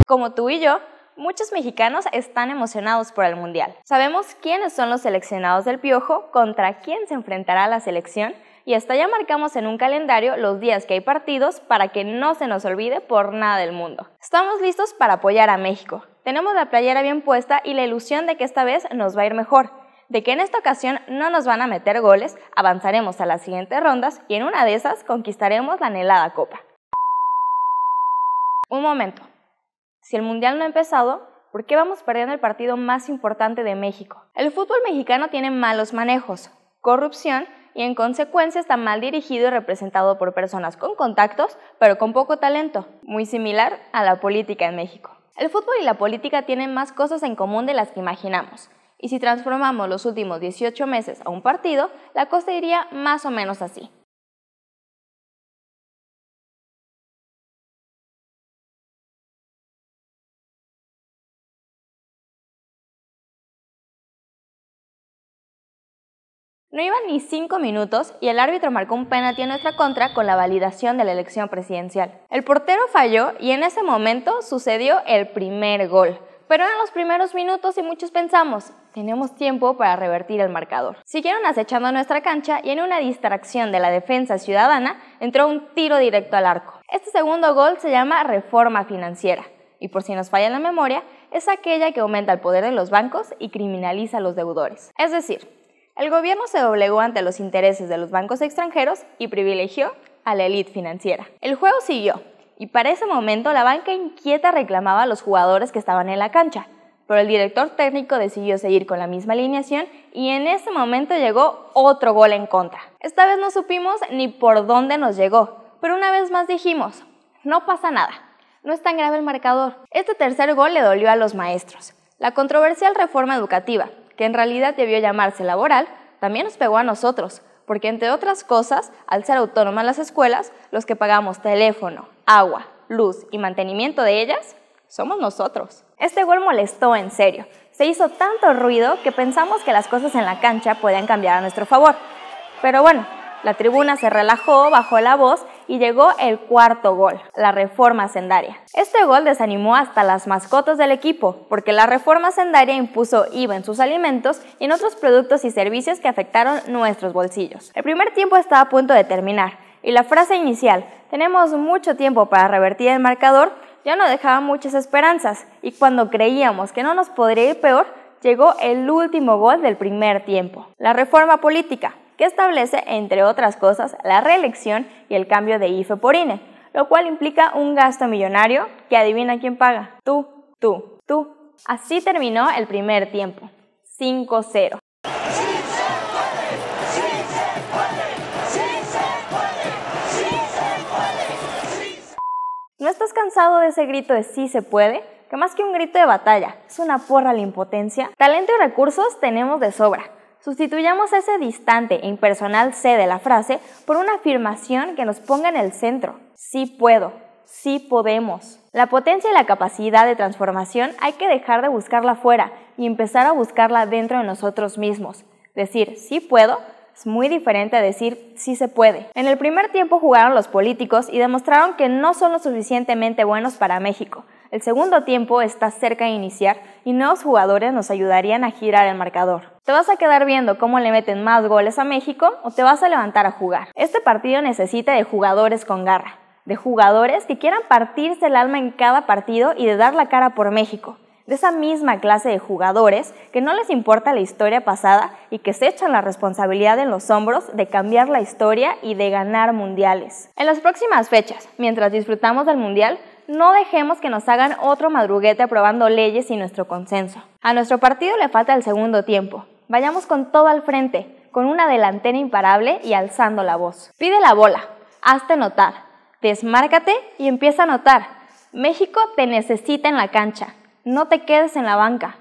Como tú y yo, muchos mexicanos están emocionados por el Mundial. Sabemos quiénes son los seleccionados del Piojo, contra quién se enfrentará la selección y hasta ya marcamos en un calendario los días que hay partidos para que no se nos olvide por nada del mundo. Estamos listos para apoyar a México. Tenemos la playera bien puesta y la ilusión de que esta vez nos va a ir mejor, de que en esta ocasión no nos van a meter goles, avanzaremos a las siguientes rondas y en una de esas conquistaremos la anhelada copa. Un momento. Si el Mundial no ha empezado, ¿por qué vamos perdiendo el partido más importante de México? El fútbol mexicano tiene malos manejos, corrupción y en consecuencia está mal dirigido y representado por personas con contactos, pero con poco talento, muy similar a la política en México. El fútbol y la política tienen más cosas en común de las que imaginamos, y si transformamos los últimos 18 meses a un partido, la cosa iría más o menos así. No iban ni 5 minutos y el árbitro marcó un penalti en nuestra contra con la validación de la elección presidencial. El portero falló y en ese momento sucedió el primer gol. Pero eran los primeros minutos y muchos pensamos, tenemos tiempo para revertir el marcador. Siguieron acechando nuestra cancha y en una distracción de la defensa ciudadana entró un tiro directo al arco. Este segundo gol se llama reforma financiera y por si nos falla la memoria, es aquella que aumenta el poder de los bancos y criminaliza a los deudores. Es decir, el gobierno se doblegó ante los intereses de los bancos extranjeros y privilegió a la élite financiera. El juego siguió y para ese momento la banca inquieta reclamaba a los jugadores que estaban en la cancha, pero el director técnico decidió seguir con la misma alineación y en ese momento llegó otro gol en contra. Esta vez no supimos ni por dónde nos llegó, pero una vez más dijimos, no pasa nada, no es tan grave el marcador. Este tercer gol le dolió a los maestros. La controversial reforma educativa, que en realidad debió llamarse laboral, también nos pegó a nosotros, porque entre otras cosas, al ser autónomas las escuelas, los que pagamos teléfono, agua, luz y mantenimiento de ellas, somos nosotros. Este gol molestó en serio, se hizo tanto ruido que pensamos que las cosas en la cancha podían cambiar a nuestro favor. Pero bueno, la tribuna se relajó, bajó la voz y llegó el cuarto gol, la reforma hacendaria. Este gol desanimó hasta las mascotas del equipo, porque la reforma hacendaria impuso IVA en sus alimentos y en otros productos y servicios que afectaron nuestros bolsillos. El primer tiempo estaba a punto de terminar y la frase inicial, tenemos mucho tiempo para revertir el marcador, ya no dejaba muchas esperanzas y cuando creíamos que no nos podría ir peor, llegó el último gol del primer tiempo, la reforma política, que establece, entre otras cosas, la reelección y el cambio de IFE por INE, lo cual implica un gasto millonario que adivina quién paga. Tú. Así terminó el primer tiempo, 5-0. ¿No estás cansado de ese grito de sí se puede? Que más que un grito de batalla, es una porra a la impotencia. Talento y recursos tenemos de sobra. Sustituyamos ese distante e impersonal C de la frase por una afirmación que nos ponga en el centro. Sí puedo, sí podemos. La potencia y la capacidad de transformación hay que dejar de buscarla fuera y empezar a buscarla dentro de nosotros mismos. Decir sí puedo es muy diferente a decir sí se puede. En el primer tiempo jugaron los políticos y demostraron que no son lo suficientemente buenos para México. El segundo tiempo está cerca de iniciar y nuevos jugadores nos ayudarían a girar el marcador. ¿Te vas a quedar viendo cómo le meten más goles a México o te vas a levantar a jugar? Este partido necesita de jugadores con garra, de jugadores que quieran partirse el alma en cada partido y de dar la cara por México. De esa misma clase de jugadores que no les importa la historia pasada y que se echan la responsabilidad en los hombros de cambiar la historia y de ganar mundiales. En las próximas fechas, mientras disfrutamos del mundial, no dejemos que nos hagan otro madruguete aprobando leyes sin nuestro consenso. A nuestro partido le falta el segundo tiempo. Vayamos con todo al frente, con una delantera imparable y alzando la voz. Pide la bola, hazte notar, desmárcate y empieza a anotar. México te necesita en la cancha, no te quedes en la banca.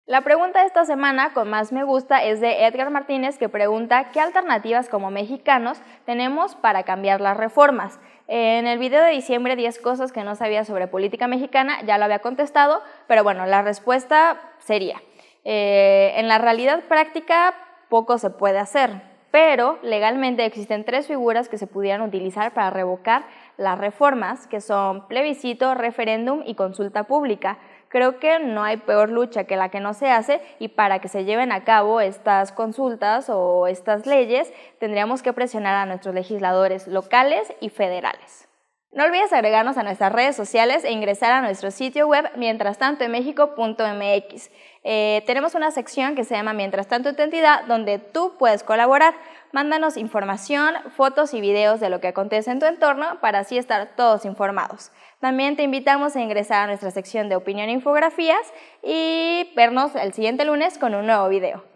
La pregunta de esta semana con más me gusta es de Edgar Martínez, que pregunta ¿qué alternativas como mexicanos tenemos para cambiar las reformas? En el video de diciembre, 10 cosas que no sabía sobre política mexicana, ya lo había contestado, pero bueno, la respuesta sería, en la realidad práctica poco se puede hacer, pero legalmente existen 3 figuras que se pudieran utilizar para revocar las reformas, que son plebiscito, referéndum y consulta pública. Creo que no hay peor lucha que la que no se hace, y para que se lleven a cabo estas consultas o estas leyes tendríamos que presionar a nuestros legisladores locales y federales. No olvides agregarnos a nuestras redes sociales e ingresar a nuestro sitio web mientrastantoenmexico.mx. Tenemos una sección que se llama Mientras tanto en tu entidad, donde tú puedes colaborar. Mándanos información, fotos y videos de lo que acontece en tu entorno para así estar todos informados. También te invitamos a ingresar a nuestra sección de opinión e infografías y vernos el siguiente lunes con un nuevo video.